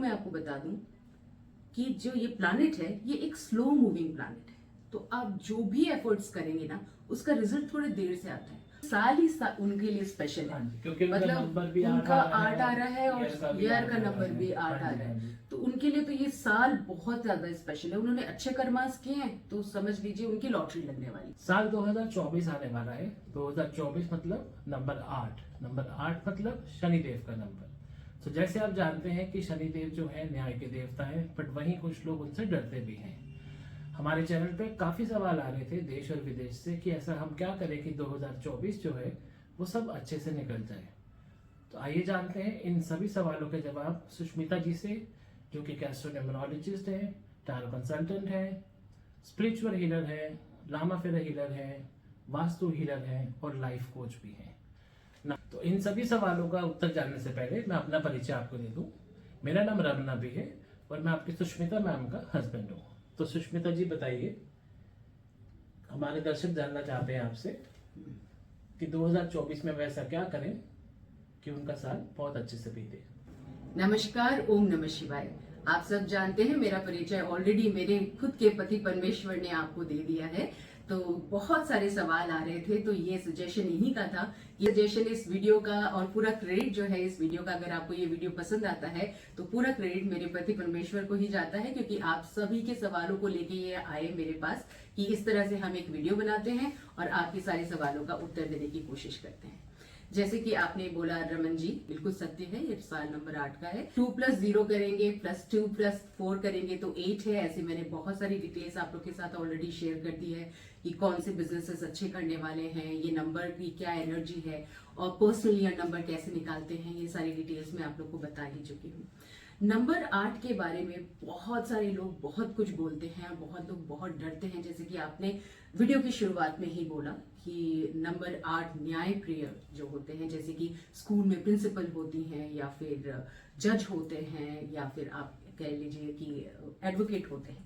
मैं आपको बता दूं कि जो ये प्लैनेट है ये एक स्लो मूविंग प्लैनेट है, तो आप जो भी एफर्ट्स करेंगे ना उसका रिजल्ट थोड़े देर से आता है। साल ही उनके लिए स्पेशल है, क्योंकि मतलब उनका 8 आ रहा है और ईयर का नंबर भी 8 आ रहा है, तो उनके लिए तो ये साल बहुत ज्यादा स्पेशल है। उन्होंने अच्छे कर्मास किए हैं तो समझ लीजिए उनकी लॉटरी लगने वाली। साल 2024 आने वाला है। 2024 मतलब नंबर 8, नंबर 8 मतलब शनिदेव का नंबर। तो जैसे आप जानते हैं कि शनिदेव जो है न्याय के देवता है, बट वहीं कुछ लोग उनसे डरते भी हैं। हमारे चैनल पे काफी सवाल आ रहे थे देश और विदेश से कि ऐसा हम क्या करें कि 2024 जो है वो सब अच्छे से निकल जाए। तो आइए जानते हैं इन सभी सवालों के जवाब सुष्मिता जी से, जो कि एस्ट्रोन्यूमरोलॉजिस्ट है, टैरो कंसल्टेंट है, स्पिरिचुअल हीलर है, लामा फेरा हीलर है, वास्तु हीलर है और लाइफ कोच भी है ना। तो इन सभी सवालों का उत्तर जानने से पहले मैं अपना परिचय आपको दे दूं। मेरा नाम रमना भी है और मैं आपकी सुष्मिता मैम का हस्बैंड हूँ। तो सुष्मिता जी बताइए, हमारे दर्शक जानना चाहते हैं आपसे कि 2024 में वैसा क्या करें कि उनका साल बहुत अच्छे से बीते। नमस्कार, ओम नमः शिवाय। आप सब जानते हैं मेरा परिचय ऑलरेडी मेरे खुद के पति परमेश्वर ने आपको दे दिया है। तो बहुत सारे सवाल आ रहे थे, तो ये सजेशन इन्हीं का था। ये सजेशन इस वीडियो का और पूरा क्रेडिट जो है इस वीडियो का, अगर आपको ये वीडियो पसंद आता है तो पूरा क्रेडिट मेरे पति परमेश्वर को ही जाता है, क्योंकि आप सभी के सवालों को लेके ये आए मेरे पास कि इस तरह से हम एक वीडियो बनाते हैं और आपके सारे सवालों का उत्तर देने की कोशिश करते हैं। जैसे कि आपने बोला रमन जी, बिल्कुल सत्य है, ये साल नंबर 8 का है। 2 + 0 करेंगे, +2 + 4 करेंगे तो 8 है। ऐसे मैंने बहुत सारी डिटेल्स आप लोग के साथ ऑलरेडी शेयर कर दी है कि कौन से बिजनेसेस अच्छे करने वाले हैं, ये नंबर की क्या एनर्जी है और पर्सनल ईयर नंबर कैसे निकालते हैं, ये सारी डिटेल्स मैं आप लोग को बता ही चुकी हूँ। नंबर 8 के बारे में बहुत सारे लोग बहुत कुछ बोलते हैं, बहुत लोग बहुत डरते हैं। जैसे कि आपने वीडियो की शुरुआत में ही बोला कि नंबर 8 न्याय प्रिय जो होते हैं, जैसे कि स्कूल में प्रिंसिपल होती हैं या फिर जज होते हैं या फिर आप कह लीजिए कि एडवोकेट होते हैं,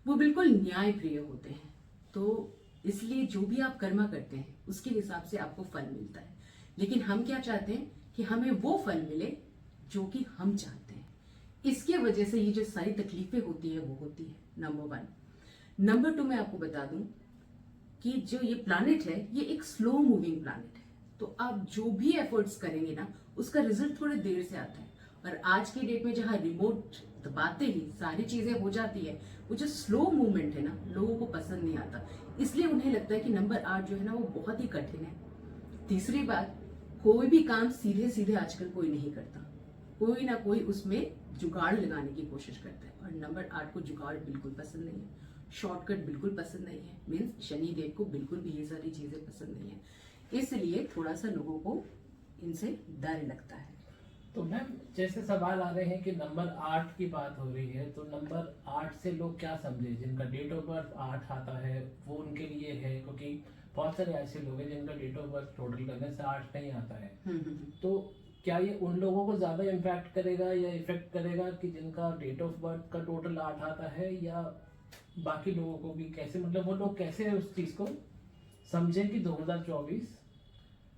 वो बिल्कुल न्याय प्रिय होते हैं। तो इसलिए जो भी आप कर्मा करते हैं उसके हिसाब से आपको फल मिलता है। लेकिन हम क्या चाहते हैं कि हमें वो फल मिले जो कि हम चाहते हैं। इसके वजह से ये जो सारी तकलीफें होती है वो होती है, नंबर 1। नंबर 2 मैं आपको बता दूं कि जो ये प्लैनेट है ये एक स्लो मूविंग प्लैनेट है, तो आप जो भी एफर्ट्स करेंगे ना उसका रिजल्ट थोड़े देर से आता है। और आज की डेट में जहां रिमोट दबाते ही सारी चीजें हो जाती है, वो जो स्लो मूवमेंट है ना लोगों को पसंद नहीं आता, इसलिए उन्हें लगता है कि नंबर 8 जो है ना वो बहुत ही कठिन है। तीसरी बात, कोई भी काम सीधे सीधे आजकल कोई नहीं करता, कोई ना कोई उसमें जुगाड़ लगाने की कोशिश करता है। और नंबर 8 को जुगाड़ बिल्कुल पसंद नहीं है, शॉर्टकट बिल्कुल पसंद नहीं है। मीन्स शनिदेव को बिल्कुल भी ये सारी चीजें पसंद नहीं है, इसलिए थोड़ा सा लोगों को इनसे डर लगता है। तो मैम जैसे सवाल आ रहे हैं कि नंबर 8 की बात हो रही है, तो नंबर 8 से लोग क्या समझे? जिनका डेट ऑफ बर्थ 8 आता है वो उनके लिए है, क्योंकि बहुत सारे ऐसे लोग हैं जिनका डेट ऑफ बर्थ टोटल करने से 8 नहीं आता है। तो क्या ये उन लोगों को ज्यादा इम्पैक्ट करेगा या इफेक्ट करेगा कि जिनका डेट ऑफ बर्थ का टोटल 8 आता है, या बाकी लोगों को भी? कैसे, मतलब वो लोग कैसे उस चीज को समझे कि 2024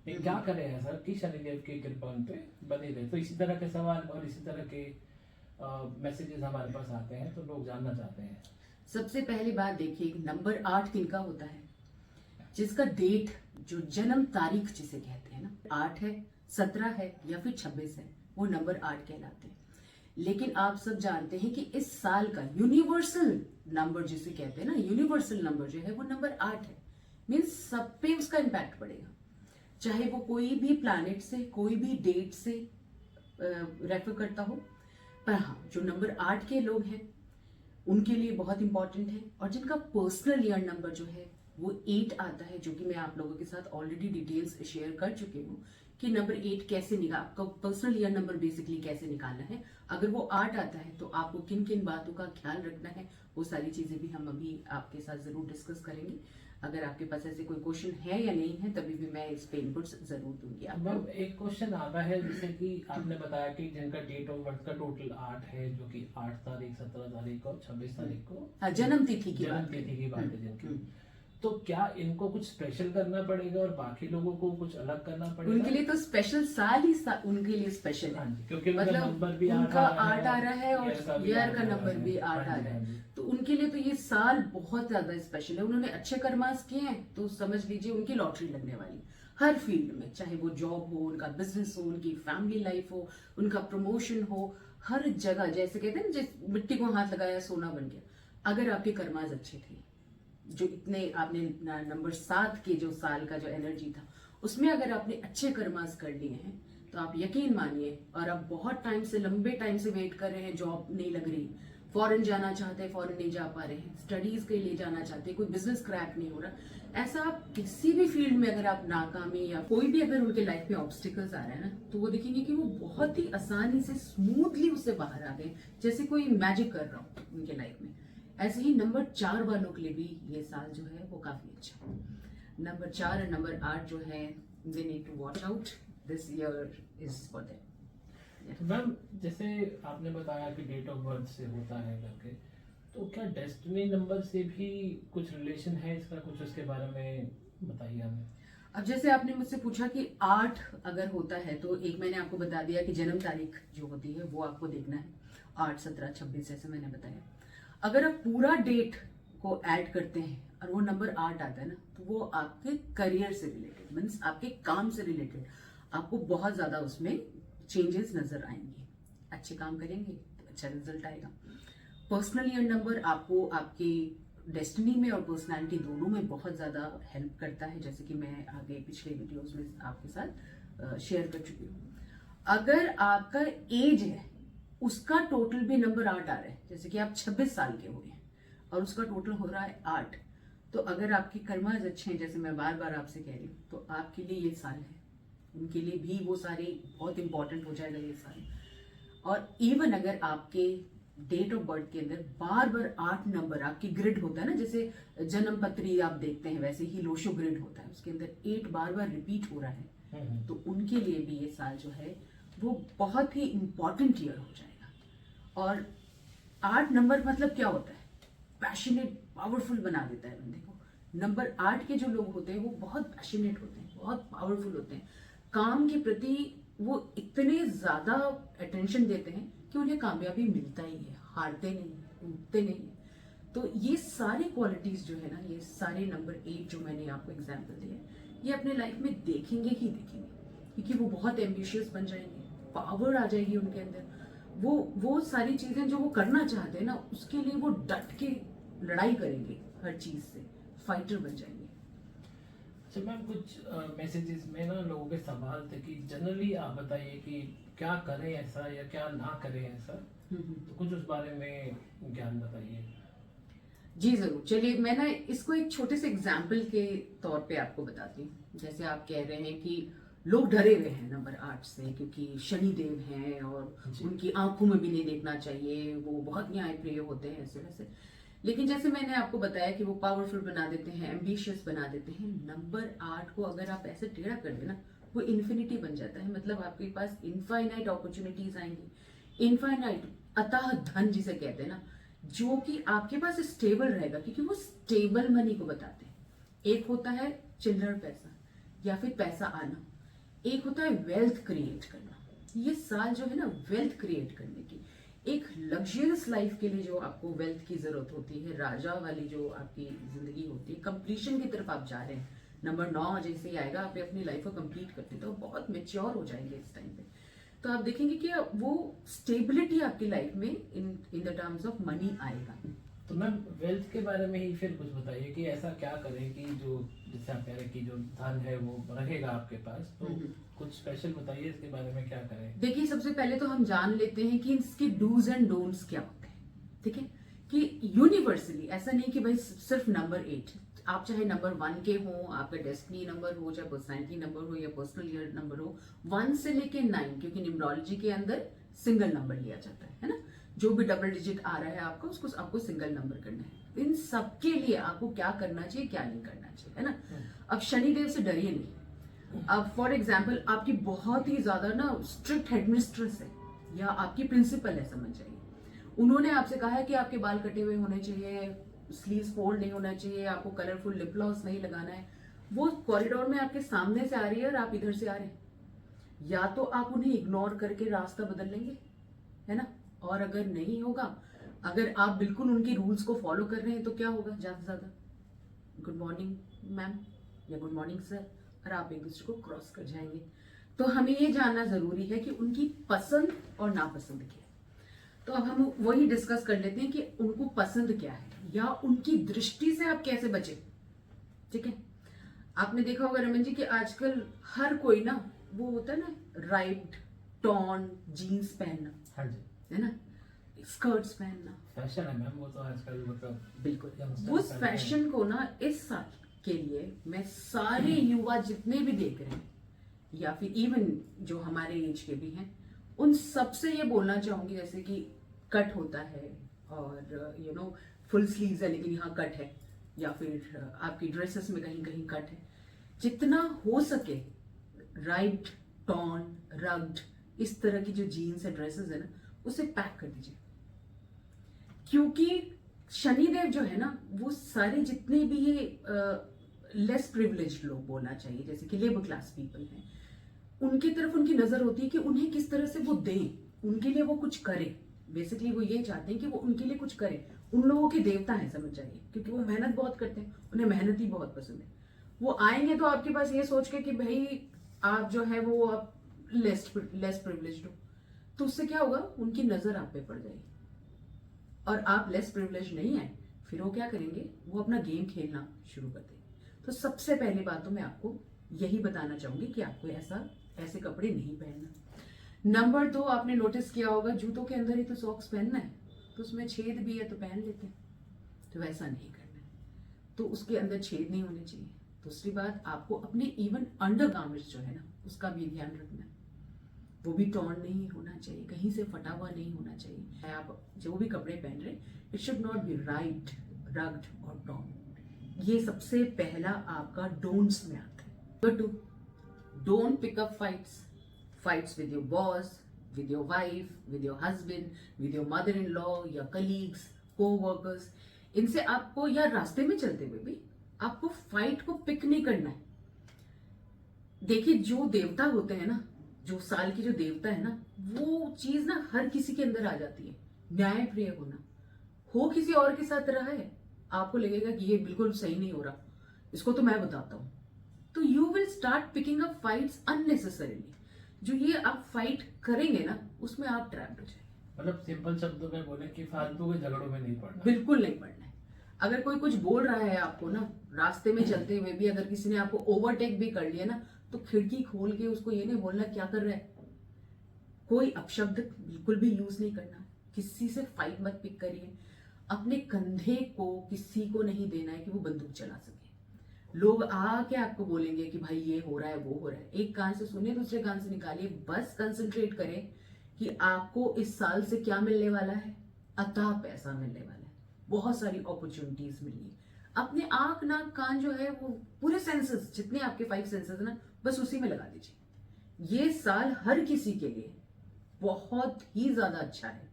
में क्या करें ऐसा कि शनिदेव की कृपा उन पे बनी रहे? तो इसी तरह के सवाल और इसी तरह के मैसेजेस हमारे पास आते हैं, तो लोग जानना चाहते हैं। सबसे पहली बात देखिए, नंबर 8 किनका होता है? जिसका डेट, जो जन्म तारीख जिसे कहते हैं ना, 8 है, 17 है या फिर 26 है, वो नंबर 8 कहलाते हैं। लेकिन आप सब जानते हैं कि इस साल का यूनिवर्सल नंबर जिसे कहते हैं ना, यूनिवर्सल नंबर जो है वो नंबर 8 है। मीन्स सब पे उसका इम्पैक्ट पड़ेगा, चाहे वो कोई भी प्लैनेट से, कोई भी डेट से रेफर करता हो। पर हाँ, जो नंबर 8 के लोग हैं उनके लिए बहुत इंपॉर्टेंट है। और जिनका पर्सनल ईयर नंबर जो है वो 8 आता है, जो कि मैं आप लोगों के साथ ऑलरेडी डिटेल्स शेयर कर चुकी हूँ कि नंबर 8 कैसे निकाल, आपका पर्सनल ईयर नंबर बेसिकली कैसे निकालना है। अगर वो 8 आता है तो आपको किन किन बातों का ख्याल रखना है, वो सारी चीजें भी हम अभी आपके साथ जरूर डिस्कस करेंगे। अगर आपके पास ऐसे कोई क्वेश्चन है या नहीं है तभी भी मैं इस पे इनपुट्स जरूर दूंगी आपको। एक क्वेश्चन आता है, जैसे कि आपने बताया कि जिनका डेट ऑफ बर्थ का टोटल 8 है, जो कि 8 तारीख, 17 तारीख और 26 तारीख को हाँ, जन्म तिथि की बात है जिनकी। तो क्या इनको कुछ स्पेशल करना पड़ेगा और बाकी लोगों को कुछ अलग करना पड़ेगा? उनके लिए तो स्पेशल साल ही उनके लिए स्पेशल हाँ है। जी, क्योंकि उनका मतलब नंबर भी उनका 8 आ रहा है और ईयर का नंबर भी 8 हाँ आ जी, रहा हाँ है, जी। तो उनके लिए तो ये साल बहुत ज्यादा स्पेशल है। उन्होंने अच्छे कर्मास किए हैं तो समझ लीजिए उनकी लॉटरी लगने वाली हर फील्ड में, चाहे वो जॉब हो, उनका बिजनेस हो, उनकी फैमिली लाइफ हो, उनका प्रमोशन हो, हर जगह जैसे कहते हैं ना, जिस मिट्टी को हाथ लगाया सोना बन गया। अगर आपके कर्मास अच्छे थे, जो इतने आपने नंबर 7 के जो साल का जो एनर्जी था उसमें अगर आपने अच्छे कर्मास कर लिए हैं तो आप यकीन मानिए, और आप बहुत टाइम से, लंबे टाइम से वेट कर रहे हैं, जॉब नहीं लग रही, फॉरेन जाना चाहते हैं, फॉरेन नहीं जा पा रहे हैं, स्टडीज के लिए जाना चाहते हैं, कोई बिजनेस क्रैक नहीं हो रहा, ऐसा आप किसी भी फील्ड में अगर आप नाकामी या कोई भी अगर उनके लाइफ में ऑब्स्टिकल्स आ रहे हैं ना, तो वो देखेंगे कि वो बहुत ही आसानी से स्मूथली उससे बाहर आ गए, जैसे कोई मैजिक कर रहा हो उनके लाइफ में। ऐसे ही नंबर 4 वालों के लिए भी ये साल जो है वो काफी अच्छा है। नंबर 4 और नंबर 8 जो है, they need to watch out, this year is for them. तो मैम जैसे आपने बताया कि डेट ऑफ बर्थ से होता है करके, तो क्या डेस्टिनी नंबर से भी कुछ रिलेशन है इसका? कुछ उसके बारे में बताइए हमें। अब जैसे आपने मुझसे पूछा कि 8 अगर होता है तो एक मैंने आपको बता दिया कि जन्म तारीख जो होती है वो आपको देखना है, 8, 17, 26 ऐसे मैंने बताया। अगर आप पूरा डेट को ऐड करते हैं और वो नंबर 8 आता है ना, तो वो आपके करियर से रिलेटेड, मीन्स आपके काम से रिलेटेड आपको बहुत ज्यादा उसमें चेंजेस नजर आएंगे। अच्छे काम करेंगे तो अच्छा रिजल्ट आएगा। पर्सनल ईयर नंबर आपको आपके डेस्टिनी में और पर्सनालिटी दोनों में बहुत ज्यादा हेल्प करता है, जैसे कि मैं आगे पिछले वीडियोस में आपके साथ शेयर कर चुकी हूँ। अगर आपका एज है उसका टोटल भी नंबर 8 आ रहा है, जैसे कि आप 26 साल के हो गए और उसका टोटल हो रहा है 8, तो अगर आपके कर्माज अच्छे हैं, जैसे मैं बार बार आपसे कह रही हूँ, तो आपके लिए ये साल है। उनके लिए भी वो सारे बहुत इंपॉर्टेंट हो जाएगा ये साल। और इवन अगर आपके डेट ऑफ बर्थ के अंदर बार बार 8 नंबर, आपकी ग्रिड होता है ना, जैसे जन्म पत्री आप देखते हैं वैसे ही लोशो ग्रिड होता है, उसके अंदर 8 बार बार रिपीट हो रहा है, तो उनके लिए भी ये साल जो है वो बहुत ही इंपॉर्टेंट ईयर हो जाएगा। और 8 नंबर मतलब क्या होता है? पैशनेट, पावरफुल बना देता है बंदे को। नंबर 8 के जो लोग होते हैं वो बहुत पैशनेट होते हैं, बहुत पावरफुल होते हैं, काम के प्रति वो इतने ज्यादा अटेंशन देते हैं कि उन्हें कामयाबी मिलता ही है, हारते नहीं, टूटते नहीं। तो ये सारी क्वालिटीज जो है ना, ये सारे नंबर 8 जो मैंने आपको एग्जाम्पल दिए, ये अपने लाइफ में देखेंगे ही देखेंगे, क्योंकि वो बहुत एम्बिशियस बन जाएंगे, पावर आ जाएगी उनके अंदर, वो सारी चीजें जो वो करना चाहते हैं ना, उसके लिए वो डट के लड़ाई करेंगे, हर चीज से फाइटर बन जाएंगे। अच्छा मैम, कुछ मैसेजेस में ना लोगों के सवाल थे कि जनरली आप बताइए कि क्या करें ऐसा या क्या ना करें ऐसा, तो कुछ उस बारे में ज्ञान बताइए। जी जरूर, चलिए मैं ना इसको एक छोटे से एग्जाम्पल के तौर पे आपको बताती हूँ। जैसे आप कह रहे हैं कि लोग डरे हुए हैं नंबर 8 से, क्योंकि शनि देव हैं और उनकी आंखों में भी नहीं देखना चाहिए, वो बहुत न्यायप्रिय होते हैं ऐसे वैसे। लेकिन जैसे मैंने आपको बताया कि वो पावरफुल बना देते हैं, एम्बिशियस बना देते हैं। नंबर 8 को अगर आप ऐसे टेढ़ा कर देना, वो इन्फिनिटी बन जाता है, मतलब आपके पास इनफाइनाइट अपॉर्चुनिटीज आएंगी, इनफाइनाइट अतः धन जिसे कहते हैं ना, जो कि आपके पास स्टेबल रहेगा, क्योंकि वो स्टेबल मनी को बताते हैं। एक होता है चिल्लर पैसा या फिर पैसा आना, एक होता है वेल्थ क्रिएट करना। ये साल जो है ना वेल्थ क्रिएट करने की, एक लग्जरियस लाइफ के लिए जो आपको वेल्थ की जरूरत होती है, राजा वाली जो आपकी जिंदगी होती है, कंप्लीशन की तरफ आप जा रहे हैं। नंबर 9 जैसे ही आएगा, आप अपनी लाइफ को कंप्लीट करते हैं तो बहुत मेच्योर हो जाएंगे इस टाइम पे, तो आप देखेंगे कि वो स्टेबिलिटी आपकी लाइफ में in the terms of money आएगा। तो मैम वेल्थ के बारे में ही फिर कुछ बताइए कि ऐसा क्या करें कि जो, जैसे आप कह रहे हैं कि जो धन है वो रहेगा आपके पास, तो कुछ स्पेशल बताइए इसके बारे में, क्या करें। देखिए, सबसे पहले तो हम जान लेते हैं कि इसके डूज एंड डोंट्स क्या होते हैं, ठीक है? कि यूनिवर्सली ऐसा नहीं कि भाई सिर्फ नंबर 8, आप चाहे नंबर 1 के हो, आपका डेस्टिनी नंबर हो, चाहे पर्सनैलिटी नंबर हो या पर्सनल ईयर नंबर हो, 1 से लेके 9, क्योंकि न्यूमरोलॉजी के अंदर सिंगल नंबर लिया जाता है ना, जो भी डबल डिजिट आ रहा है आपका, उसको आपको सिंगल नंबर करना है। इन सबके लिए आपको क्या करना चाहिए, क्या नहीं करना चाहिए, है ना? अब शनिदेव से डरिए नहीं। अब फॉर एग्जाम्पल आपकी बहुत ही ज्यादा ना स्ट्रिक्ट हेडमिस्ट्रेस है या आपकी प्रिंसिपल है, समझ जाइए, उन्होंने आपसे कहा है कि आपके बाल कटे हुए होने चाहिए, स्लीव्स फोल्ड नहीं होना चाहिए, आपको कलरफुल लिप ग्लॉस नहीं लगाना है, वो कॉरिडोर में आपके सामने से आ रही है और आप इधर से आ रहे हैं, या तो आप उन्हें इग्नोर करके रास्ता बदल लेंगे, है ना। और अगर नहीं होगा, अगर आप बिल्कुल उनके रूल्स को फॉलो कर रहे हैं तो क्या होगा, ज्यादा से ज्यादा गुड मॉर्निंग मैम या गुड मॉर्निंग सर, और आप एक दूसरे को क्रॉस कर जाएंगे। तो हमें ये जानना जरूरी है कि उनकी पसंद और नापसंद क्या है। तो अब हम वही डिस्कस कर लेते हैं कि उनको पसंद क्या है या उनकी दृष्टि से आप कैसे बचे। ठीक है, आपने देखा होगा रमन जी कि आजकल हर कोई ना, वो होता है ना राइट टॉन जीन्स पहनना, हाँ जी, है ना, स्कर्ट्स पहनना फैशन है मैम वो तो आजकल, मतलब बिल्कुल। youngsters उस पहनते हैं। फैशन को ना इस साल के लिए मैं सारे युवा जितने भी देख रहे हैं या फिर इवन जो हमारे एज के भी हैं, उन सबसे ये बोलना चाहूंगी, जैसे कि कट होता है और यू नो फुल स्लीव्स है लेकिन यहाँ कट है, या फिर आपकी ड्रेसेस में कहीं कहीं कट है, जितना हो सके राइट टॉन रग्ड इस तरह की जो जीन्स है ड्रेसेस है ना, उसे पैक कर दीजिए। क्योंकि शनिदेव जो है ना, वो सारे जितने भी ये लेस प्रिविलेज्ड लोग बोलना चाहिए, जैसे कि लेबर क्लास पीपल हैं, उनकी तरफ उनकी नजर होती है कि उन्हें किस तरह से वो दें, उनके लिए वो कुछ करे। बेसिकली वो ये चाहते हैं कि वो उनके लिए कुछ करे। उन लोगों के देवता है समझ जाइए, क्योंकि वो मेहनत बहुत करते हैं, उन्हें मेहनत ही बहुत पसंद है। वो आएंगे तो आपके पास ये सोच के कि भाई आप जो है वो आप लेस प्रिविलेज्ड हो, तो उससे क्या होगा, उनकी नजर आप पे पड़ जाएगी। और आप लेस प्रिविलेज नहीं है, फिर वो क्या करेंगे, वो अपना गेम खेलना शुरू कर देंगे। तो सबसे पहली बात तो मैं आपको यही बताना चाहूंगी कि आपको ऐसे कपड़े नहीं पहनना। नंबर 2, आपने नोटिस किया होगा जूतों के अंदर ही तो सॉक्स पहनना है, तो उसमें छेद भी है तो पहन लेते हैं, तो वैसा नहीं करना है, तो उसके अंदर छेद नहीं होने चाहिए। दूसरी बात, आपको अपने इवन अंडर गार्मेंट्स जो है ना, उसका भी ध्यान रखना है, वो भी टॉर्न नहीं होना चाहिए, कहीं से फटा हुआ नहीं होना चाहिए। आप जो भी कपड़े पहन रहे, it should not be right ragged और टॉर्न। ये सबसे पहला आपका डोंट्स में आता है। Number 2, don't pick up fights with your boss, with your wife, with your husband, with your mother in law या कलीग्स, कोवर्कर्स। इनसे आपको, या रास्ते में चलते हुए भी आपको फाइट को पिक नहीं करना है। देखिए, जो देवता होते हैं ना, जो साल की जो देवता है ना, वो चीज ना हर किसी के अंदर आ जाती है। न्याय प्रिय होना, हो किसी और के साथ रहा है, आपको लगेगा कि ये बिल्कुल सही नहीं हो रहा, इसको तो मैं बताता हूं, तो you will start picking up fights unnecessarily. जो ये आप फाइट करेंगे ना, उसमें आप ट्रैप्ड हो जाएंगे। मतलब सिंपल शब्दों में बोले कि फालतू के झगड़ों में नहीं पड़ना। बिल्कुल नहीं पड़ना है। अगर कोई कुछ बोल रहा है आपको ना, रास्ते में चलते हुए भी अगर किसी ने आपको ओवरटेक भी कर लिया ना, तो खिड़की खोल के उसको ये नहीं बोलना क्या कर रहा है, कोई अपशब्द बिल्कुल भी यूज नहीं करना, किसी से फाइट मत पिक करिए। अपने कंधे को किसी को नहीं देना है कि वो बंदूक चला सके। लोग आके आपको बोलेंगे कि भाई ये हो रहा है वो हो रहा है, एक कान से सुनिए दूसरे कान से निकालिए। बस कंसंट्रेट करें कि आपको इस साल से क्या मिलने वाला है, अथाह पैसा मिलने वाला है, बहुत सारी अपॉर्चुनिटीज मिली। अपने आंख नाक कान जो है, वो पूरे सेंसेस, जितने आपके 5 सेंसेस है ना, बस उसी में लगा दीजिए। ये साल हर किसी के लिए बहुत ही ज्यादा अच्छा है।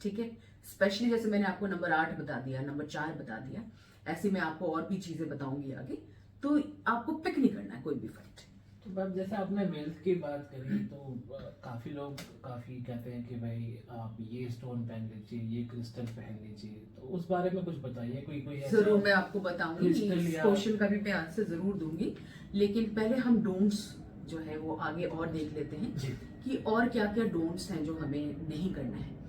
ठीक है, स्पेशली जैसे मैंने आपको नंबर 8 बता दिया, नंबर 4 बता दिया, ऐसे मैं आपको और भी चीजें बताऊंगी आगे। तो आपको पिक नहीं करना है कोई भी फाइट। तो मैम जैसे आपने वेल्थ की बात करी, तो काफी लोग काफी कहते हैं कि भाई आप ये स्टोन पहन लीजिए, ये क्रिस्टल पहन लीजिए, तो उस बारे में कुछ बताइए। कोई ऐसा जरूर मैं आपको बताऊंगी, क्रिस्टल इस या- क्वेश्चन का भी मैं आंसर जरूर दूंगी, लेकिन पहले हम डोंट्स जो है वो आगे और देख लेते हैं जी। कि और क्या क्या डोंट्स हैं जो हमें नहीं करना है।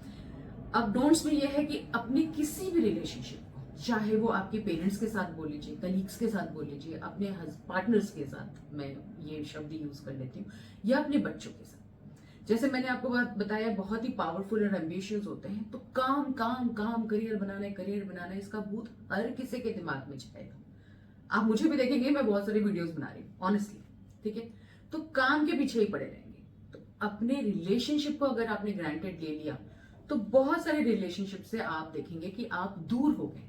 अब डोंट्स में यह है कि अपने किसी भी रिलेशनशिप को, चाहे वो आपके पेरेंट्स के साथ बोल लीजिए, कलीग्स के साथ बोल लीजिए, अपने पार्टनर्स के साथ, मैं ये शब्द यूज कर लेती हूँ, या अपने बच्चों के साथ। जैसे मैंने आपको बताया, बहुत ही पावरफुल और एम्बिशियस होते हैं, तो काम काम काम, करियर बनाना है, इसका भूत हर किसी के दिमाग में छाएगा। आप मुझे भी देखेंगे, मैं बहुत सारी वीडियोस बना रही हूँ ऑनेस्टली, ठीक है, तो काम के पीछे ही पड़े रहेंगे। तो अपने रिलेशनशिप को अगर आपने ग्रांटेड ले लिया, तो बहुत सारे रिलेशनशिप से आप देखेंगे कि आप दूर हो गए,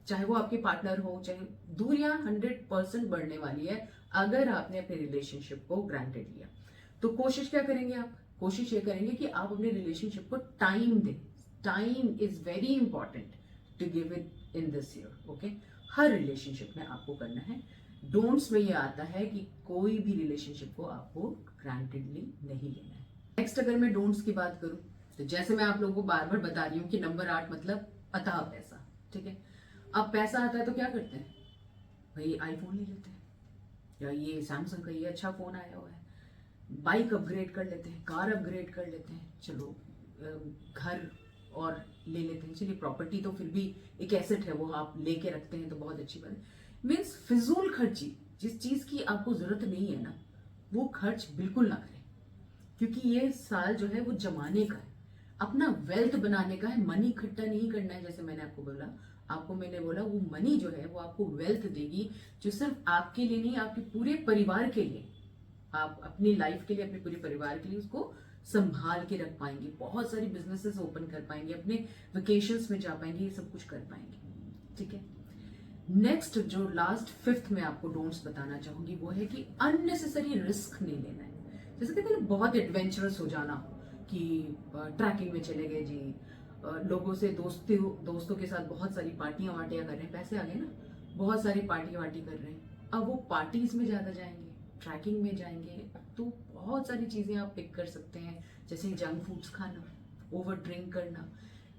चाहे वो आपके पार्टनर हो, चाहे दूरियां 100% बढ़ने वाली है अगर आपने अपने रिलेशनशिप को ग्रांटेड लिया। तो कोशिश क्या करेंगे आप, कोशिश ये करेंगे कि आप अपने रिलेशनशिप को टाइम दें। Time is very important to give it in this year. Okay, हर रिलेशनशिप में आपको करना है। डोंट्स में ये आता है कि कोई भी रिलेशनशिप को आपको ग्रांटेडली नहीं लेना है। नेक्स्ट अगर मैं डोंट्स की बात करूं तो जैसे मैं आप लोगों को बार बार बता रही हूँ कि नंबर 8 मतलब अतः पैसा। ठीक है, अब पैसा आता है तो क्या करते हैं भाई, आईफोन ले लेते हैं, या ये सैमसंग का ये अच्छा फोन आया हुआ है, बाइक अपग्रेड कर लेते हैं, कार अपग्रेड कर लेते हैं, चलो घर और ले लेते हैं। चलिए प्रॉपर्टी तो फिर भी एक एसेट है, वो आप लेके रखते हैं तो बहुत अच्छी बात है। मीन्स फिजूल खर्ची, जिस चीज की आपको जरूरत नहीं है ना, वो खर्च बिल्कुल ना करें, क्योंकि ये साल जो है वो जमाने का है, अपना वेल्थ बनाने का है, मनी इकट्ठा नहीं करना है। जैसे मैंने मैंने बोला वो मनी जो है वो आपको वेल्थ देगी, जो सिर्फ आपके लिए नहीं, आपके पूरे परिवार के लिए, आप अपनी लाइफ के लिए, अपने पूरे परिवार के लिए उसको संभाल के रख पाएंगे, बहुत सारी बिजनेसेस ओपन कर पाएंगे, अपने वेकेशंस में जा पाएंगे, ये सब कुछ कर पाएंगे। ठीक है, नेक्स्ट जो लास्ट 5th में आपको डोंट्स बताना चाहूंगी वो है कि अननेसेसरी रिस्क नहीं लेना है। जैसे कहते हैं बहुत एडवेंचरस हो जाना, कि ट्रैकिंग में चले गए जी, लोगों से दोस्तों के साथ बहुत सारी पार्टियां वार्टियां कर रहे हैं, पैसे आ गए ना, बहुत सारी पार्टियां वार्टी कर रहे हैं, अब वो पार्टीज में ज्यादा जाएंगे, ट्रैकिंग में जाएंगे, तो बहुत सारी चीजें आप पिक कर सकते हैं, जैसे जंक फूड्स खाना, ओवर ड्रिंक करना,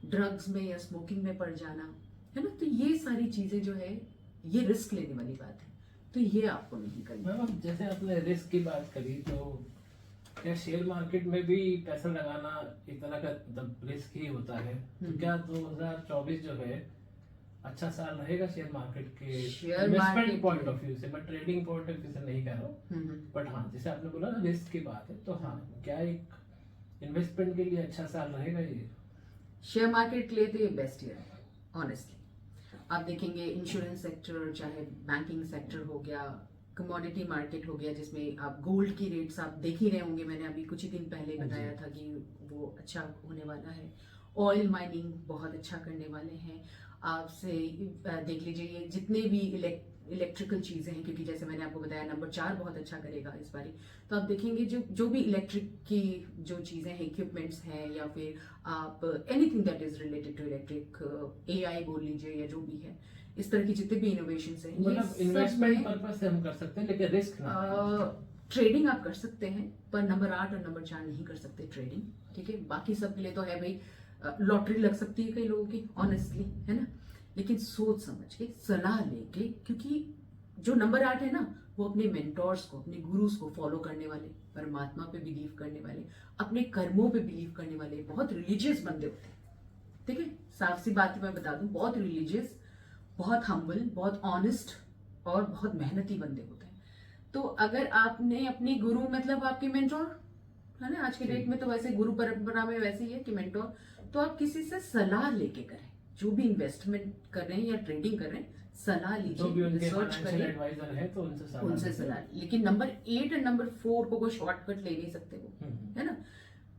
ड्रग्स में या स्मोकिंग में पड़ जाना, है ना। तो ये सारी चीजें जो है ये रिस्क लेने वाली बात है, तो ये आपको नहीं करनी। मैम जैसे आपने रिस्क की बात करी, तो क्या शेयर मार्केट में भी पैसा लगाना एक तरह का मतलब रिस्क ही होता है? तो क्या 2024 जो है अच्छा साल रहेगा शेयर मार्केट के इन्वेस्टमेंट पॉइंट ऑफ व्यू से? मैं ट्रेडिंग पॉइंट ऑफ व्यू से नहीं कह रहा हूँ, बट हाँ जैसे आपने बोला ना रिस्क की बात है, तो हाँ क्या एक इन्वेस्टमेंट के लिए अच्छा साल रहेगा ये? शेयर मार्केट के लिए तो ये बेस्ट ईयर है ऑनेस्टली। आप देखेंगे इंश्योरेंस सेक्टर, चाहे बैंकिंग सेक्टर हो गया, कमोडिटी मार्केट हो गया, जिसमें आप गोल्ड की रेट्स आप देख ही रहे होंगे, मैंने अभी कुछ ही दिन पहले बताया था कि वो अच्छा होने वाला है। ऑयल माइनिंग बहुत अच्छा करने वाले हैं। आपसे देख लीजिए ये जितने भी इलेक्ट्रिकल चीजें हैं, क्योंकि जैसे मैंने आपको बताया नंबर 4 बहुत अच्छा करेगा इस बारी, तो आप देखेंगे जो भी इलेक्ट्रिक की जो चीजें हैं, इक्विपमेंट्स हैं, या फिर आप anything that is related to electric, AI बोल लीजिए या जो भी है, इस तरह की जितने भी इनोवेशन हैं, मतलब इन्वेस्टमेंट पर्पस से हम कर सकते हैं, लेकिन रिस्क ना। ट्रेडिंग आप कर सकते हैं, पर नंबर 8 और नंबर 4 नहीं कर सकते ट्रेडिंग। ठीक है, बाकी सब के लिए तो है भाई, लॉटरी लग सकती है कई लोगों की ऑनेस्टली, है ना, लेकिन सोच समझ के सलाह लेके, क्योंकि जो नंबर 8 है ना, वो अपने मेंटोर्स को, अपने गुरुज को फॉलो करने वाले, परमात्मा पे बिलीव करने वाले, अपने कर्मों पे बिलीव करने वाले बहुत रिलीजियस बंदे होते हैं। ठीक है, साफ सी बात मैं बता दूं, बहुत रिलीजियस, बहुत हम्बल, बहुत ऑनेस्ट और बहुत मेहनती बंदे होते हैं। तो अगर आपने अपने गुरु, मतलब आपके मेंटोर है ना, आज के डेट में तो वैसे गुरु परंपरा में वैसे ही है कि मेंटोर, तो आप किसी से सलाह लेके करें, जो भी इन्वेस्टमेंट कर रहे हैं या ट्रेडिंग कर रहे हैं, सलाह लीजिए, रिसर्च करिए, एडवाइजर है तो उनसे सलाह। लेकिन नंबर 8 और नंबर 4 को कोई शॉर्टकट ले नहीं सकते वो, है ना,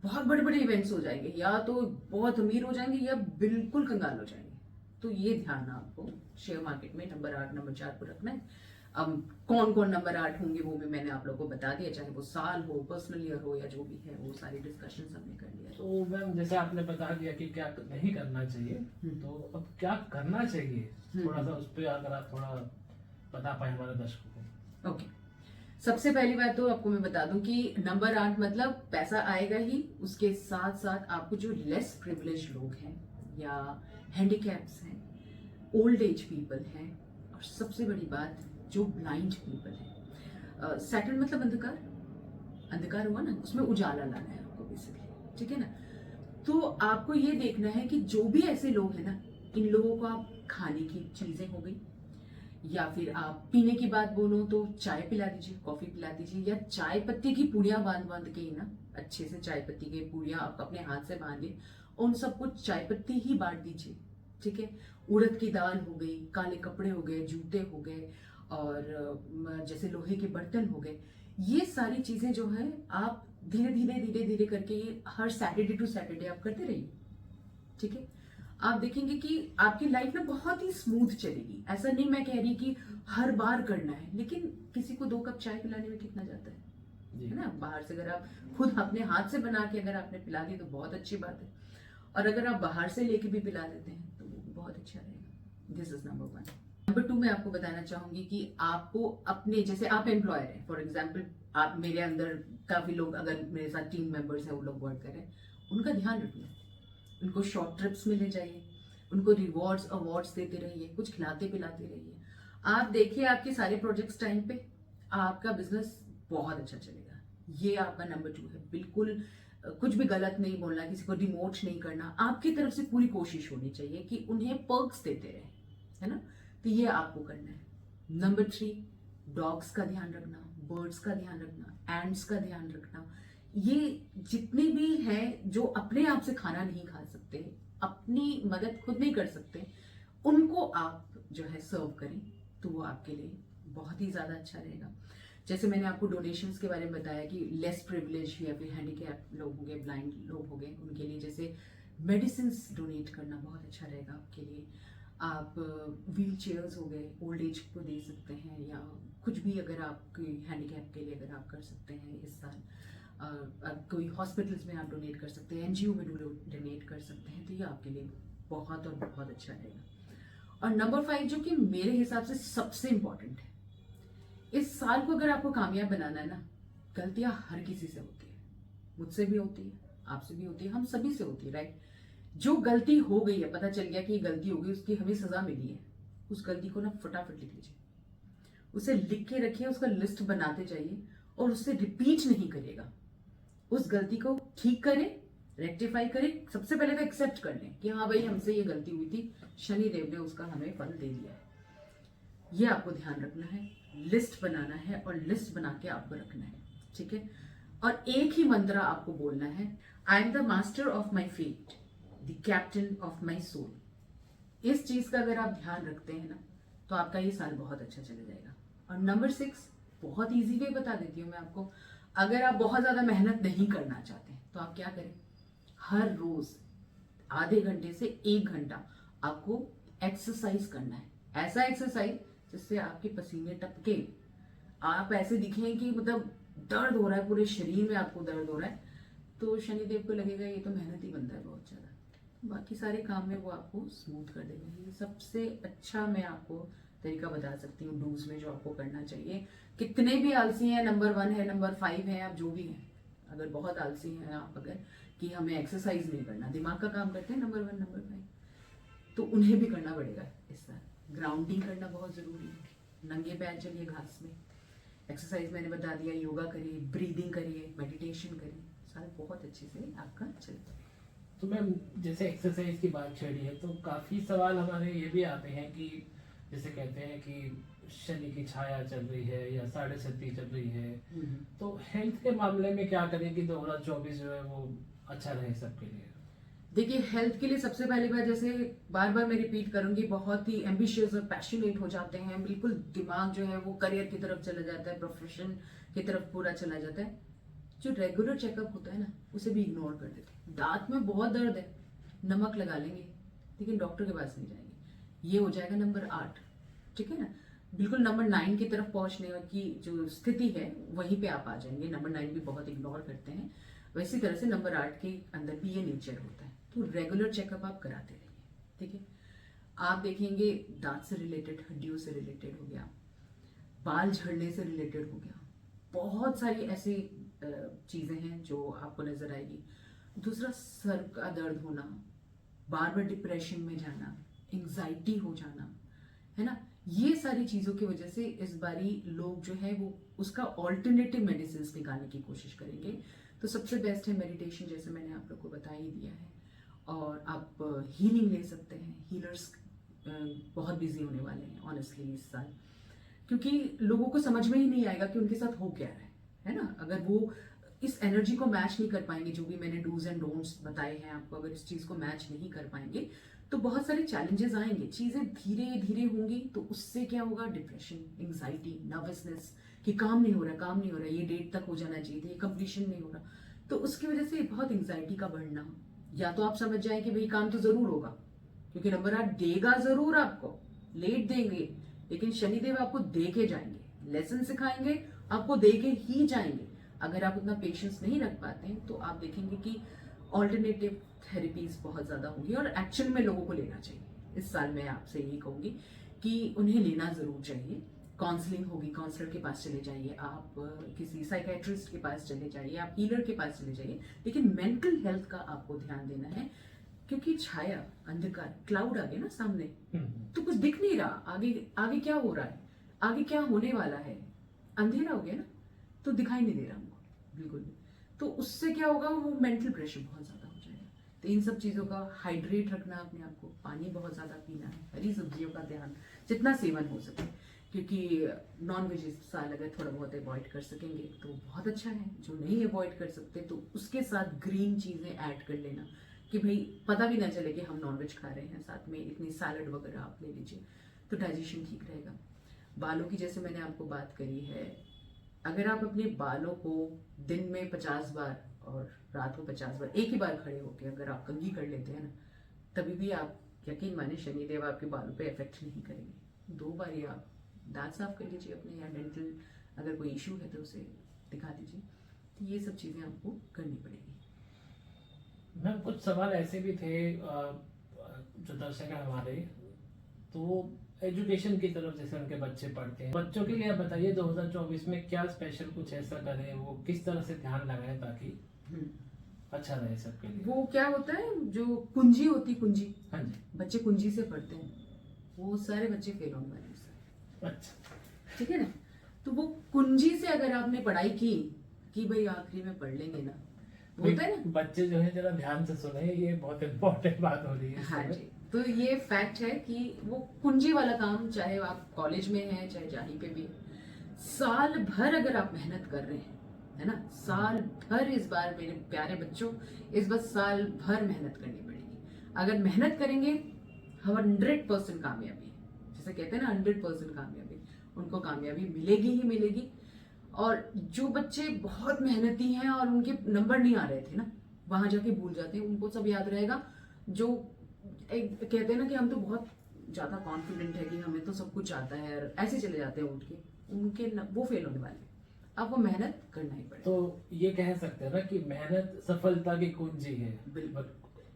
बहुत बड़े बड़े इवेंट्स हो जाएंगे, या तो बहुत अमीर हो जाएंगे या बिल्कुल कंगाल हो जाएंगे। तो ये ध्यान आपको शेयर मार्केट में नंबर 8 नंबर 4 को रखना है। अब कौन कौन नंबर 8 होंगे वो भी मैंने आप लोगों को बता दिया, चाहे वो साल हो, पर्सनल ईयर हो, या जो भी है, वो सारी डिस्कशन हमने कर लिया। तो मैम जैसे आपने बता दिया कि क्या नहीं करना चाहिए, तो अब क्या करना चाहिए, थोड़ा सा उस पर अगर आप थोड़ा बता पाए हमारे दर्शकों को। ओके, सबसे पहली बात तो आपको मैं बता दूं कि नंबर 8 मतलब पैसा आएगा ही, उसके साथ साथ आपको जो लेस प्रिविलेज लोग हैं, या हैंडीकैप्स हैं, ओल्ड एज पीपल हैं, और सबसे बड़ी बात जो ब्लाइंड पीपल है। सैटर्न मतलब अंधकार, अंधकार हुआ ना, उसमें उजाला लाना है आपको बेसिकली। ठीक है ना, तो आपको ये देखना है कि जो भी ऐसे लोग हैं ना, इन लोगों को आप खाने की चीजें हो गई, या फिर आप पीने की बात बोलो तो चाय पिला दीजिए, कॉफी पिला दीजिए, या चाय पत्ती की पुड़ियां बांध के ही ना, अच्छे से चाय पत्ती की पुड़ियां आप अपने हाथ से बांधिए, उन सबको चाय पत्ती ही बांट दीजिए। ठीक है, उड़द की दाल हो गई, काले कपड़े हो गए, जूते हो गए, और जैसे लोहे के बर्तन हो गए, ये सारी चीजें जो है आप धीरे धीरे करके हर सैटरडे टू सैटरडे आप करते रहिए। ठीक है, आप देखेंगे कि आपकी लाइफ ना बहुत ही स्मूथ चलेगी। ऐसा नहीं मैं कह रही कि हर बार करना है, लेकिन किसी को 2 कप चाय पिलाने में कितना जाता है ना, बाहर से अगर आप खुद अपने हाथ से बना के अगर आपने पिला दी तो बहुत अच्छी बात है, और अगर आप बाहर से लेके भी पिला देते हैं तो वो बहुत अच्छा रहेगा। This is number 1। नंबर 2 मैं आपको बताना चाहूंगी कि आपको अपने, जैसे आप एम्प्लॉयर हैं फॉर एग्जाम्पल, आप मेरे अंदर काफी लोग अगर मेरे साथ टीम मेंबर्स हैं, वो लोग वर्क करें, उनका ध्यान रखिए, उनको शॉर्ट ट्रिप्स में ले जाइए, उनको रिवॉर्ड्स अवार्ड्स देते रहिए, कुछ खिलाते पिलाते रहिए। आप देखिए आपके सारे प्रोजेक्ट्स टाइम पे, आपका बिजनेस बहुत अच्छा चलेगा। ये आपका नंबर 2 है। बिल्कुल कुछ भी गलत नहीं बोलना, किसी को डिमोट नहीं करना, आपकी तरफ से पूरी कोशिश होनी चाहिए कि उन्हें पर्क्स देते रहे, है ना। तो ये आपको करना है। नंबर 3, डॉग्स का ध्यान रखना, बर्ड्स का ध्यान रखना, एंड्स का ध्यान रखना। ये जितने भी हैं जो अपने आप से खाना नहीं खा सकते, अपनी मदद खुद नहीं कर सकते, उनको आप जो है सर्व करें, तो वो आपके लिए बहुत ही ज्यादा अच्छा रहेगा। जैसे मैंने आपको डोनेशंस के बारे में बताया कि लेस प्रिविलेज या फिर हैंडीकैप लोग हो गए, ब्लाइंड लोग हो गए, उनके लिए जैसे मेडिसिन डोनेट करना बहुत अच्छा रहेगा आपके लिए। आप व्हील चेयर्स हो गए, ओल्ड एज को दे सकते हैं, या कुछ भी अगर आपके हैंडीकैप के लिए अगर आप कर सकते हैं इस साल। अब कोई हॉस्पिटल्स में आप डोनेट कर सकते हैं, एनजीओ में डोनेट कर सकते हैं, तो ये आपके लिए बहुत और बहुत अच्छा रहेगा। और नंबर 5 जो कि मेरे हिसाब से सबसे इंपॉर्टेंट है, इस साल को अगर आपको कामयाब बनाना है ना, गलतियां हर किसी से होती है, मुझसे भी होती है, आपसे भी होती है, हम सभी से होती है, राइट। जो गलती हो गई है, पता चल गया कि ये गलती हो गई, उसकी हमें सजा मिली है, उस गलती को ना फटाफट लिख लीजिए, उसे लिख के रखिए, उसका लिस्ट बनाते जाइए और उससे रिपीट नहीं करिएगा। उस गलती को ठीक करें, रेक्टिफाई करें। सबसे पहले तो एक्सेप्ट कर लें कि हाँ भाई हमसे ये गलती हुई थी, शनि देव ने उसका हमें फल दे दिया है। ये आपको ध्यान रखना है, लिस्ट बनाना है और लिस्ट बना के आपको रखना है, ठीक है। और एक ही मंत्र आपको बोलना है, I am the master of my fate, the captain of my soul. इस चीज का अगर आप ध्यान रखते हैं ना, तो आपका ये साल बहुत अच्छा चला जाएगा। और नंबर 6, बहुत इजी वे बता देती हूँ मैं आपको। अगर आप बहुत ज्यादा मेहनत नहीं करना चाहते तो आप क्या करें, हर रोज आधे घंटे से 1 घंटा आपको एक्सरसाइज करना है। ऐसा एक्सरसाइज जिससे आपके पसीने टपके, आप ऐसे दिखें कि मतलब दर्द हो रहा है, पूरे शरीर में आपको दर्द हो रहा है, तो शनिदेव को लगेगा ये तो मेहनत ही बंदा है बहुत ज्यादा, बाकी सारे काम में वो आपको स्मूथ कर देगा। ये सबसे अच्छा मैं आपको तरीका बता सकती हूँ डूज में, जो आपको करना चाहिए। कितने भी आलसी हैं, नंबर 1 है, नंबर 5 है, आप जो भी हैं, अगर बहुत आलसी हैं आप, अगर कि हमें एक्सरसाइज नहीं करना, दिमाग का काम करते हैं, नंबर 1 नंबर 5, तो उन्हें भी करना पड़ेगा इस साल। ग्राउंडिंग करना बहुत जरूरी है, नंगे पैर चलिए घास में, एक्सरसाइज मैंने बता दिया, योगा करिए, ब्रीदिंग करिए, मेडिटेशन करिए, साल बहुत अच्छे से आपका चलता है। तो मैम जैसे एक्सरसाइज की बात छेड़ी है, तो काफी सवाल हमारे ये भी आते हैं कि जैसे कहते हैं कि शनि की छाया चल रही है या 6.5 चल रही है, तो हेल्थ के मामले में क्या करें कि 2024 जो है वो अच्छा रहे सबके लिए। देखिए हेल्थ के लिए सबसे पहली बात, जैसे बार बार मैं रिपीट करूंगी, बहुत ही एम्बिशियस और पैशनेट हो जाते हैं, बिल्कुल दिमाग जो है वो करियर की तरफ चला जाता है, प्रोफेशन की तरफ पूरा चला जाता है। जो रेगुलर चेकअप होता है ना, उसे भी इग्नोर कर देते हैं। दांत में बहुत दर्द है, नमक लगा लेंगे, लेकिन डॉक्टर के पास नहीं जाएंगे। ये हो जाएगा नंबर 8, ठीक है ना। बिल्कुल नंबर 9 की तरफ पहुंचने की जो स्थिति है वहीं पे आप आ जाएंगे। नंबर 9 भी बहुत इग्नोर करते हैं, वैसी तरह से नंबर 8 के अंदर भी ये नेचर होता है। तो रेगुलर चेकअप आप कराते रहिए, ठीक है। आप देखेंगे दांत से रिलेटेड, हड्डियों से रिलेटेड हो गया, बाल झड़ने से रिलेटेड हो गया, बहुत सारी ऐसी चीजें हैं जो आपको नजर आएगी। दूसरा, सर का दर्द होना, बार बार डिप्रेशन में जाना, एंजाइटी हो जाना, है ना, ये सारी चीजों की वजह से इस बारी लोग जो है वो उसका ऑल्टरनेटिव मेडिसिन निकालने की कोशिश करेंगे। तो सबसे बेस्ट है मेडिटेशन, जैसे मैंने आप लोग को बता ही दिया है। और आप हीलिंग ले सकते हैं, हीलर्स बहुत बिजी होने वाले हैं ऑनेस्टली इस साल, क्योंकि लोगों को समझ में ही नहीं आएगा कि उनके साथ हो क्या रहा है ना। अगर वो इस एनर्जी को मैच नहीं कर पाएंगे, जो भी मैंने डूज एंड डोंट्स बताए हैं आपको, अगर इस चीज को मैच नहीं कर पाएंगे तो बहुत सारे चैलेंजेस आएंगे, चीजें धीरे धीरे होंगी। तो उससे क्या होगा, डिप्रेशन, एंग्जाइटी, नर्वसनेस कि काम नहीं हो रहा, काम नहीं हो रहा, ये डेट तक हो जाना चाहिए था, ये कंप्लीशन नहीं हो रहा। तो उसकी वजह से बहुत एंग्जाइटी का बढ़ना, या तो आप समझ जाए कि भाई काम तो जरूर होगा, क्योंकि नंबर 8 देगा जरूर आपको, लेट देंगे लेकिन शनिदेव आपको दे के जाएंगे, लेसन सिखाएंगे, आपको दे के ही जाएंगे। अगर आप उतना पेशेंस नहीं रख पाते हैं तो आप देखेंगे कि ऑल्टरनेटिव थेरेपीज बहुत ज्यादा होंगी और एक्शन में लोगों को लेना चाहिए, इस साल मैं आपसे यही कहूंगी कि उन्हें लेना जरूर चाहिए। काउंसलिंग होगी, काउंसलर के पास चले जाइए, आप किसी साइकेट्रिस्ट के पास चले जाइए, आप हीलर के पास चले जाइए, लेकिन मेंटल हेल्थ का आपको ध्यान देना है। क्योंकि छाया, अंधकार, क्लाउड आ गया ना सामने, तो कुछ दिख नहीं रहा, आगे आगे क्या हो रहा है, आगे क्या होने वाला है, अंधेरा हो गया ना, तो दिखाई नहीं दे रहा हमको बिल्कुल भी। तो उससे क्या होगा, वो मेंटल प्रेशर बहुत ज्यादा हो जाएगा। तो इन सब चीजों का हाइड्रेट रखना अपने आप को, पानी बहुत ज्यादा पीना है, हरी सब्जियों का ध्यान जितना सेवन हो सके, क्योंकि नॉन वेज इस साल अगर थोड़ा बहुत अवॉइड कर सकेंगे तो बहुत अच्छा है। जो नहीं अवॉइड कर सकते तो उसके साथ ग्रीन चीजें ऐड कर लेना, कि भाई पता भी ना चले कि हम नॉनवेज खा रहे हैं, साथ में इतनी सैलड वगैरह आप ले लीजिए, तो डाइजेशन ठीक रहेगा। बालों की जैसे मैंने आपको बात करी है, अगर आप अपने बालों को दिन में 50 बार और रात को 50 बार एक ही बार खड़े होकर अगर आप कंघी कर लेते हैं ना, तभी भी आप यकीन माने शनिदेव आपके बालों पे इफेक्ट नहीं करेंगे। 2 बार ही आप दांत साफ कर लीजिए अपने, या डेंटल अगर कोई इशू है तो उसे दिखा दीजिए। तो ये सब चीजें आपको करनी पड़ेगी। मैम कुछ सवाल ऐसे भी थे जो दर्शक है हमारे, तो एजुकेशन की तरफ जैसे उनके बच्चे पढ़ते हैं, बच्चों के लिए आप बताइए 2024 में क्या स्पेशल कुछ ऐसा करें, वो किस तरह से ध्यान लगाएं ताकि अच्छा रहे सबके लिए। वो क्या होता है, जो कुंजी होती, कुंजी, हाँ जी, बच्चे कुंजी से पढ़ते हैं, वो सारे बच्चे फेल होने वाले हैं। अच्छा, ठीक है ना। तो वो कुंजी से अगर आपने पढ़ाई की कि भाई आखिरी में पढ़ लेंगे ना, वो होता है ना। बच्चे जो है जरा ध्यान से सुने, ये बहुत इम्पोर्टेंट बात हो रही है। हाँ जी, तो ये फैक्ट है कि वो कुंजी वाला काम, चाहे आप कॉलेज में हैं चाहे जहीं पे भी, साल भर अगर आप मेहनत कर रहे हैं, है ना, साल भर, इस बार मेरे प्यारे बच्चों, इस बार साल भर मेहनत करनी पड़ेगी। अगर मेहनत करेंगे 100% कामयाबी, जैसे कहते हैं ना 100% कामयाबी, उनको कामयाबी मिलेगी ही मिलेगी। और जो बच्चे बहुत मेहनती हैं और उनके नंबर नहीं आ रहे थे ना, वहां जाके भूल जाते हैं, उनको सब याद रहेगा। जो एक कहते हैं ना कि हम तो बहुत ज्यादा कॉन्फिडेंट है कि हमें तो सब कुछ आता है, और ऐसे चले जाते हैं उठ के, वो फेल होने वाले हैं। आपको मेहनत करना ही पड़ेगा। तो ये कह सकते हैं ना कि मेहनत सफलता की कुंजी है। बिल्कुल।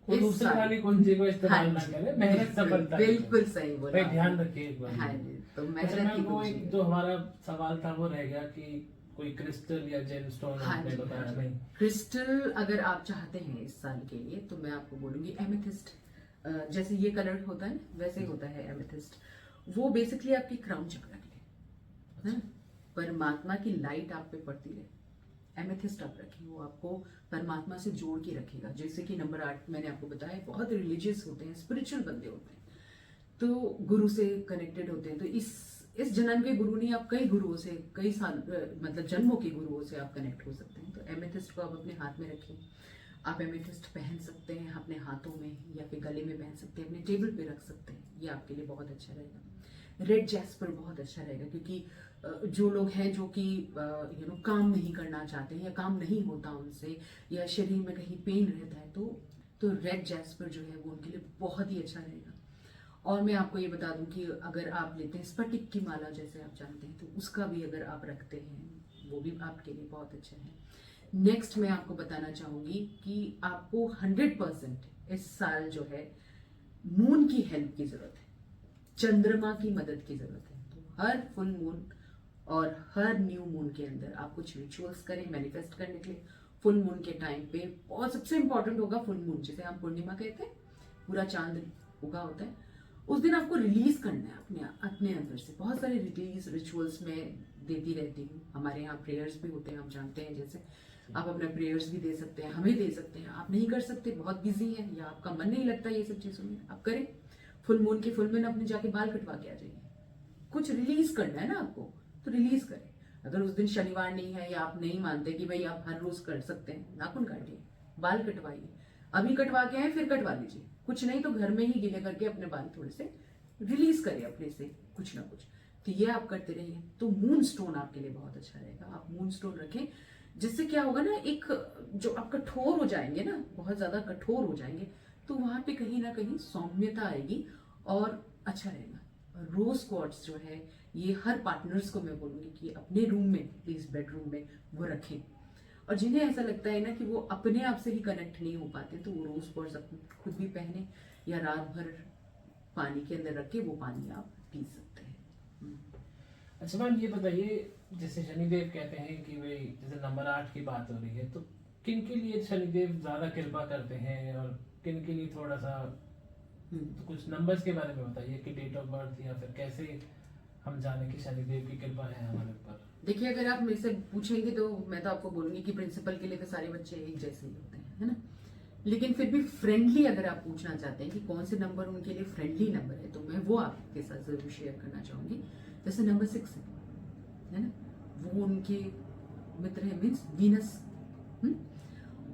कोई दूसरे वाली कुंजी को इस्तेमाल ना करें, मेहनत सफलता की बिल्कुल कुंजी। सही बोला भाई आपने। ध्यान रखिए एक बार। हाँ जी, तो अच्छा मेहनत मैम, की वो कुंजी एक है। जो हमारा सवाल था वो रह गया कि कोई क्रिस्टल या जेमस्टोन हाँ आपने जी, बताया हाँ जी। नहीं। क्रिस्टल अगर आप चाहते हैं इस साल के लिए, तो मैं आपको बोलूंगी एमेथिस्ट। जैसे ये कलर होता है ना, वैसे ही होता है एमेथिस्ट। वो बेसिकली आपकी क्राउन चक्र के लिए, परमात्मा की लाइट आप पे पड़ती रहे, एमेथिस्ट आप रखें, वो आपको परमात्मा से जोड़ के रखेगा। जैसे कि नंबर 8 मैंने आपको बताया, बहुत रिलीजियस होते हैं, स्पिरिचुअल बंदे होते हैं, तो गुरु से कनेक्टेड होते हैं। तो इस जन्म के गुरु नहीं, आप कई गुरुओं से, कई साल मतलब जन्मों के गुरुओं से आप कनेक्ट हो सकते हैं। तो एमेथिस्ट को आप अपने हाथ में रखिए। आप एमेथिस्ट पहन सकते हैं अपने हाथों में, या फिर गले में पहन सकते हैं, अपने टेबल पे रख सकते हैं, ये आपके लिए बहुत अच्छा रहेगा। रेड जैस्पर बहुत अच्छा रहेगा, क्योंकि जो लोग हैं जो कि काम नहीं करना चाहते हैं, या काम नहीं होता उनसे, या शरीर में कहीं पेन रहता है, तो रेड जैस्पर जो है वो उनके लिए बहुत ही अच्छा रहेगा। और मैं आपको ये बता दूं कि अगर आप लेते हैं स्फटिक की माला, जैसे आप जानते हैं, तो उसका भी अगर आप रखते हैं, वो भी आपके लिए बहुत अच्छा है। नेक्स्ट मैं आपको बताना चाहूंगी कि आपको 100% इस साल जो है मून की हेल्प की जरूरत है, चंद्रमा की मदद की जरूरत है। तो हर फुल मून और हर न्यू मून के अंदर आप कुछ रिचुअल्स करें मैनिफेस्ट करने के लिए। फुल मून के टाइम पे, और सबसे इंपॉर्टेंट होगा फुल मून, जिसे हम पूर्णिमा कहते हैं, पूरा चांद उगा होता है, उस दिन आपको रिलीज करना है अपने अंदर से। बहुत सारे रिलीज रिचुअल्स में देती रहती हूँ, हमारे यहाँ प्रेयर्स भी होते हैं, हम जानते हैं, जैसे आप अपने प्रेयर्स भी दे सकते हैं, हमें दे सकते हैं। आप नहीं कर सकते, बहुत बिजी है, या आपका मन नहीं लगता ये सब चीजों में, आप करें। फुल मून के फुल मून अपने जाके बाल कटवा के आ जाइए। कुछ रिलीज करना है ना आपको, तो रिलीज करें। अगर उस दिन शनिवार नहीं है, या आप नहीं मानते कि भाई आप हर रोज कर सकते हैं, नाखून काटिए, बाल कटवाइए, अभी कटवा के आए फिर कटवा लीजिए। कुछ नहीं तो घर में ही गीले करके अपने बाल थोड़े से रिलीज करें अपने से, कुछ ना कुछ। तो ये आप करते रहिए। तो मून स्टोन आपके लिए बहुत अच्छा रहेगा, आप मून स्टोन रखें, जिससे क्या होगा ना, एक जो आप कठोर हो जाएंगे ना, बहुत ज्यादा कठोर हो जाएंगे, तो वहां पे कहीं ना कहीं सौम्यता आएगी और अच्छा रहेगा। रोज क्वार्ट्स जो है, ये हर पार्टनर्स को मैं बोलूंगी कि अपने रूम में, प्लीज बेडरूम में वो रखें। और जिन्हें ऐसा लगता है ना कि वो अपने आप से ही कनेक्ट नहीं हो पाते, तो वो रोज क्वार्ट्स खुद भी पहने, या रात भर पानी के अंदर रख के वो पानी आप पी सकते हैं। अच्छा मैम, ये बताइए, जैसे शनिदेव कहते हैं कि भाई जैसे नंबर 8 की बात हो रही है, तो किन के लिए शनिदेव ज्यादा कृपा करते हैं और किन के लिए थोड़ा सा, तो कुछ नंबर्स के बारे में बताइए कि डेट ऑफ बर्थ या फिर कैसे हम जाने कि शनिदेव की कृपा है हमारे ऊपर। देखिए, अगर आप मेरे से पूछेंगे तो मैं तो आपको बोलूंगी कि प्रिंसिपल के लिए तो सारे बच्चे एक जैसे ही होते हैं, है ना। लेकिन फिर भी फ्रेंडली अगर आप पूछना चाहते हैं कि कौन से नंबर उनके लिए फ्रेंडली नंबर है, तो मैं वो आपके साथ जरूर शेयर करना चाहूंगी। जैसे नंबर 6 है ना, वो उनके मित्र है, मीन्स वीनस।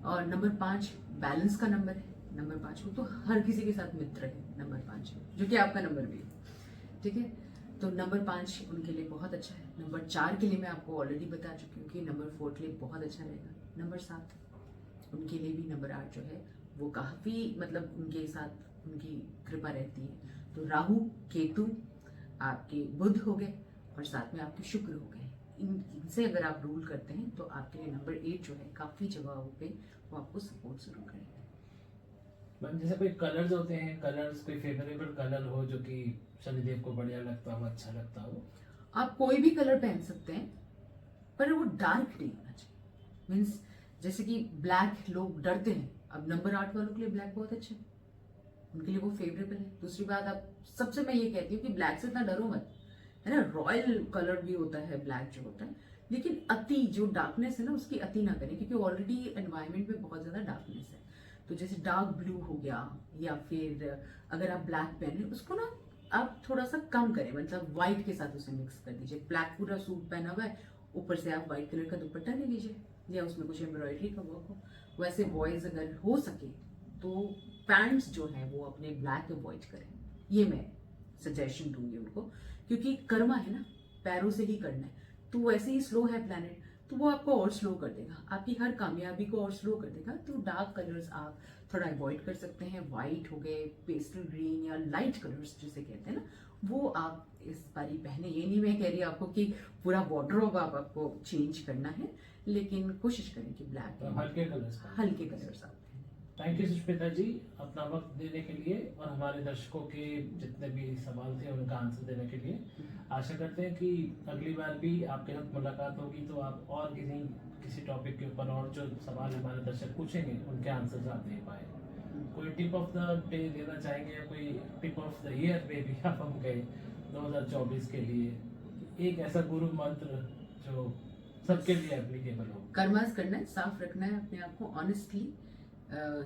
और नंबर 5 बैलेंस का नंबर है। नंबर 5 वो तो हर किसी के साथ मित्र है, नंबर 5 जो कि आपका नंबर भी है, ठीक है। तो नंबर 5 उनके लिए बहुत अच्छा है। नंबर 4 के लिए मैं आपको ऑलरेडी बता चुकी हूँ कि नंबर 4 के लिए बहुत अच्छा रहेगा। नंबर 7 उनके लिए भी, नंबर 8 जो है वो काफी मतलब उनके साथ उनकी कृपा रहती है। तो राहु केतु आपके बुध हो गए और साथ में आपके शुक्र हो गए। इनसे अगर आप रूल करते हैं तो आपके लिए नंबर 8 जो है काफी जगहों पे वो आपको सपोर्ट जरूर करेगा। मैम जैसे कोई कलर्स होते हैं, कलर्स कोई फेवरेबल कलर हो जो कि शनिदेव को बढ़िया लगता हो, अच्छा लगता हो? आप कोई भी कलर पहन सकते हैं, पर वो डार्क नहीं होना चाहिए। मीन्स जैसे कि ब्लैक लोग डरते हैं, अब नंबर 8 वालों के लिए ब्लैक बहुत अच्छा है, उनके लिए वो फेवरेबल है। दूसरी बात, आप सबसे मैं ये कहती हूँ कि ब्लैक से इतना डरो मत, है ना। रॉयल कलर भी होता है ब्लैक जो होता है, लेकिन अति जो डार्कनेस है ना उसकी अति ना करें, क्योंकि ऑलरेडी एनवायरनमेंट में बहुत ज्यादा डार्कनेस है। तो जैसे डार्क ब्लू हो गया, या फिर अगर आप ब्लैक पहने उसको ना आप थोड़ा सा कम करें, मतलब व्हाइट के साथ उसे मिक्स कर दीजिए। ब्लैक पूरा सूट पहना हुआ है, ऊपर से आप व्हाइट कलर का दुपट्टा ले लीजिए, या उसमें कुछ एम्ब्रॉयडरी का वर्क हो। वैसे बॉयज अगर हो सके तो पैंट्स जो है वो अपने ब्लैक अवॉइड करें, ये मैं सजेशन दूंगी उनको, क्योंकि कर्मा है ना, पैरों से ही करना है। तो वैसे ही स्लो है प्लैनेट, तो वो आपको और स्लो कर देगा, आपकी हर कामयाबी को और स्लो कर देगा। तो डार्क कलर्स आप थोड़ा अवॉइड कर सकते हैं। व्हाइट हो गए, पेस्टल ग्रीन या लाइट कलर्स जिसे कहते हैं ना, वो आप इस बारी पहने। ये नहीं मैं कह रही आपको कि पूरा वार्डरोब आपको चेंज करना है, लेकिन कोशिश करें कि ब्लैक हल्के कलर्स हल्के कलर्स आप। थैंक यू सुष्मिता जी अपना वक्त देने के लिए और हमारे दर्शकों के जितने भी सवाल थे उनका आंसर देने के लिए। आशा करते हैं कि अगली बार भी आपके साथ मुलाकात होगी तो आप और किसी टॉपिक के ऊपर और जो सवाल हमारे दर्शक पूछेंगे उनके आंसर आप दे पाए। कोई टिप ऑफ द डे देना चाहेंगे या कोई टिप ऑफ द ईयर में भी आप हम गए 2024 के लिए, एक ऐसा गुरु मंत्र जो सबके लिए एप्लीकेबल हो? कर्मास करना है, साफ रखना है अपने आप को, ऑनेस्टली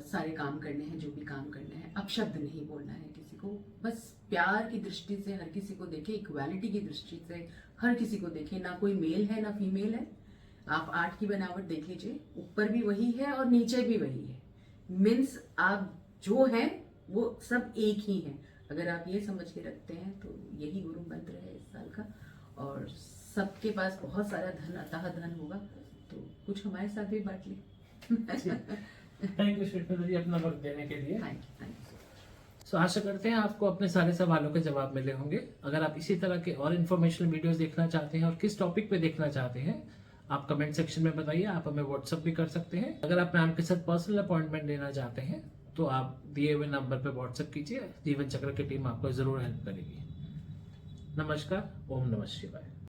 सारे काम करने हैं जो भी काम करने हैं। अपशब्द नहीं बोलना है किसी को, बस प्यार की दृष्टि से हर किसी को देखे, इक्वालिटी की दृष्टि से हर किसी को देखे। ना कोई मेल है ना फीमेल है। आप 8 की बनावट देख लीजिए, ऊपर भी वही है और नीचे भी वही है। मीन्स आप जो है वो सब एक ही है। अगर आप ये समझ के रखते हैं तो यही गुरु मंत्र है इस साल का। और सबके पास बहुत सारा धन, अतः धन होगा, तो कुछ हमारे साथ भी बांट ली। थैंक यू सुष्मिता जी अपना वक्त देने के लिए। Thank you. सो आशा करते हैं आपको अपने सारे सवालों के जवाब मिले होंगे। अगर आप इसी तरह के और इन्फॉर्मेशनल वीडियोस देखना चाहते हैं और किस टॉपिक पे देखना चाहते हैं आप कमेंट सेक्शन में बताइए। आप हमें व्हाट्सएप भी कर सकते हैं। अगर आप मैम के साथ पर्सनल अपॉइंटमेंट लेना चाहते हैं तो आप दिए हुए नंबर पर व्हाट्सएप कीजिए, जीवन चक्र की टीम आपको जरूर हेल्प करेगी। नमस्कार, ओम नमः शिवाय।